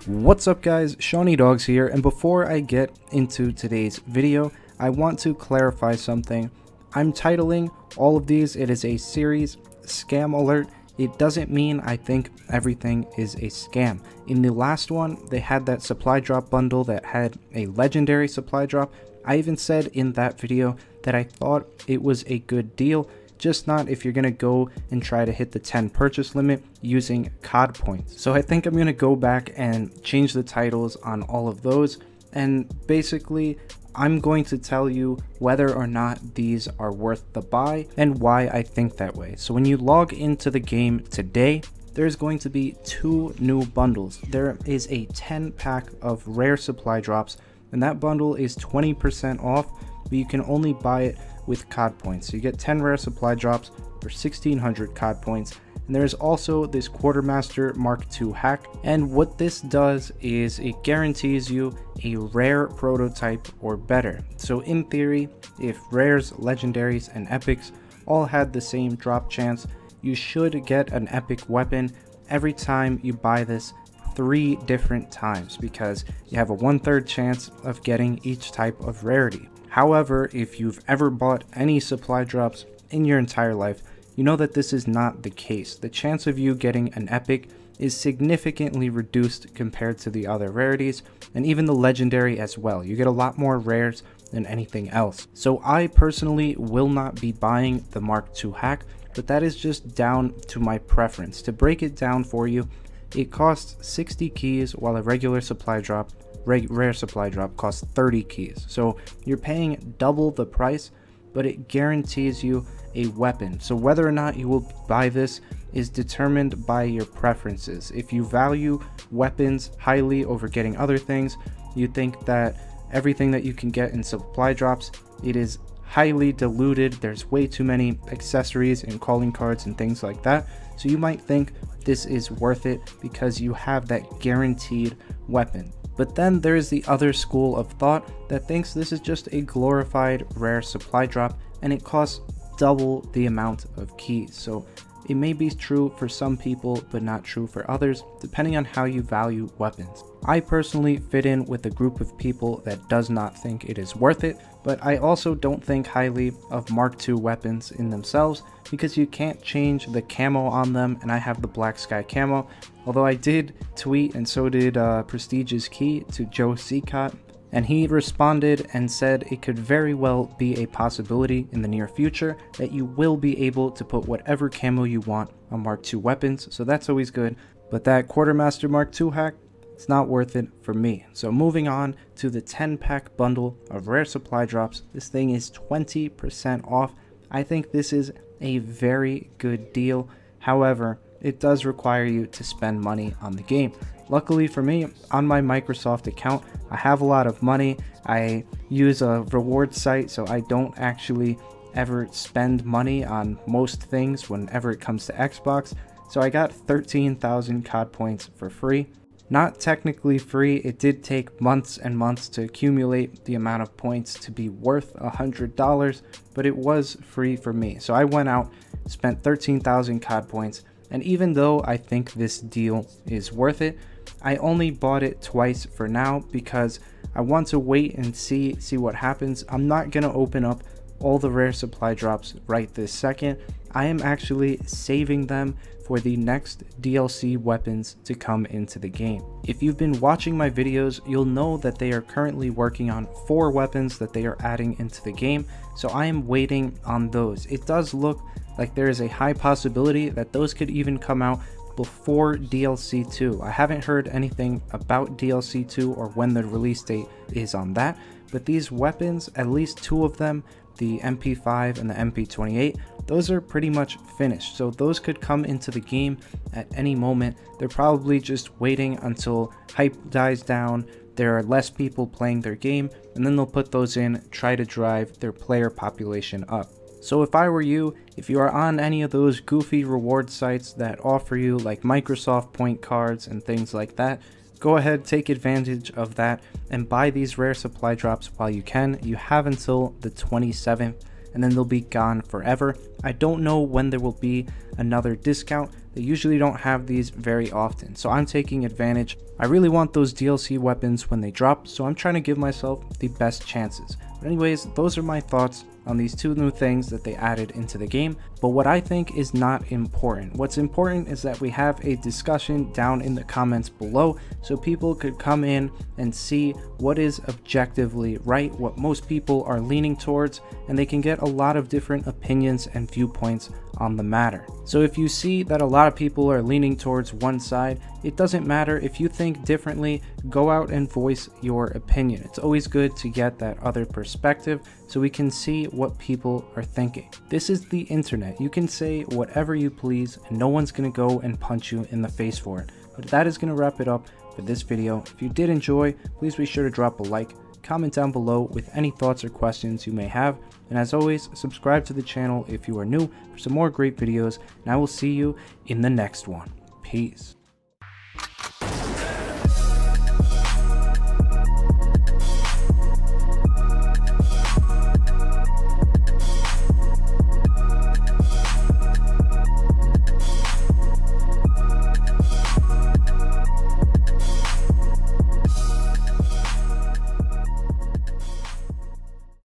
What's up guys, SeanEDawgz here, and before I get into today's video, I want to clarify something. I'm titling all of these, it is a series, scam alert. It doesn't mean I think everything is a scam. In the last one, they had that supply drop bundle that had a legendary supply drop. I even said in that video that I thought it was a good deal, just not if you're going to go and try to hit the 10 purchase limit using COD points. So I think I'm going to go back and change the titles on all of those, and basically I'm going to tell you whether or not these are worth the buy and why I think that way. So when you log into the game today, there's going to be two new bundles. There is a 10 pack of rare supply drops, and that bundle is 20% off, but you can only buy it with COD points. So you get 10 rare supply drops for 1600 COD points. And there's also this quartermaster Mark II hack, and what this does is it guarantees you a rare prototype or better. So in theory, if rares, legendaries, and epics all had the same drop chance, you should get an epic weapon every time you buy this 3 different times, because you have a 1/3 chance of getting each type of rarity. However, if you've ever bought any supply drops in your entire life, you know that this is not the case. The chance of you getting an epic is significantly reduced compared to the other rarities, and even the legendary as well. You get a lot more rares than anything else. So I personally will not be buying the Mark II hack, but that is just down to my preference. To break it down for you, it costs 60 keys while a regular supply drop, rare supply drop, costs 30 keys. So you're paying double the price, but it guarantees you a weapon. So whether or not you will buy this is determined by your preferences. If you value weapons highly over getting other things, you think that everything that you can get in supply drops, it is highly diluted. There's way too many accessories and calling cards and things like that. So you might think this is worth it because you have that guaranteed weapon. But then there's the other school of thought that thinks this is just a glorified rare supply drop and it costs double the amount of keys. So it may be true for some people, but not true for others, depending on how you value weapons. I personally fit in with a group of people that does not think it is worth it, but I also don't think highly of Mark II weapons in themselves because you can't change the camo on them, and I have the black sky camo. Although I did tweet, and so did Prestige's Key, to Joe Seacott, and he responded and said it could very well be a possibility in the near future that you will be able to put whatever camo you want on Mark II weapons, so that's always good. But that quartermaster Mark II hack, it's not worth it for me. So moving on to the 10 pack bundle of rare supply drops, this thing is 20% off. I think this is a very good deal. However, it does require you to spend money on the game. Luckily for me, on my Microsoft account, I have a lot of money. I use a reward site, so I don't actually ever spend money on most things whenever it comes to Xbox. So I got 13,000 COD points for free. Not technically free, it did take months and months to accumulate the amount of points to be worth $100, but it was free for me. So I went out, spent 13,000 COD points, and even though I think this deal is worth it, I only bought it twice for now because I want to wait and see what happens. I'm not going to open up all the rare supply drops right this second. I am actually saving them for the next DLC weapons to come into the game. If you've been watching my videos, you'll know that they are currently working on 4 weapons that they are adding into the game, so I am waiting on those. It does look like there is a high possibility that those could even come out before DLC 2. I haven't heard anything about DLC 2 or when the release date is on that, but these weapons, at least 2 of them, the MP5 and the MP28, those are pretty much finished. So those could come into the game at any moment. They're probably just waiting until hype dies down, there are less people playing their game, and then they'll put those in, try to drive their player population up. So if I were you, if you are on any of those goofy reward sites that offer you like Microsoft point cards and things like that, go ahead, take advantage of that and buy these rare supply drops while you can. You have until the 27th, and then they'll be gone forever. I don't know when there will be another discount. They usually don't have these very often, so I'm taking advantage. I really want those DLC weapons when they drop, so I'm trying to give myself the best chances. But anyways, those are my thoughts on these two new things that they added into the game. But what I think is not important. What's important is that we have a discussion down in the comments below, so people could come in and see what is objectively right, what most people are leaning towards, and they can get a lot of different opinions and viewpoints on the matter. So if you see that a lot of people are leaning towards one side, it doesn't matter. If you think differently, go out and voice your opinion. It's always good to get that other perspective so we can see what people are thinking. This is the internet. You can say whatever you please and no one's gonna go and punch you in the face for it. But that is gonna wrap it up for this video. If you did enjoy, please be sure to drop a like, comment down below with any thoughts or questions you may have, and as always, subscribe to the channel if you are new for some more great videos, and I will see you in the next one. Peace.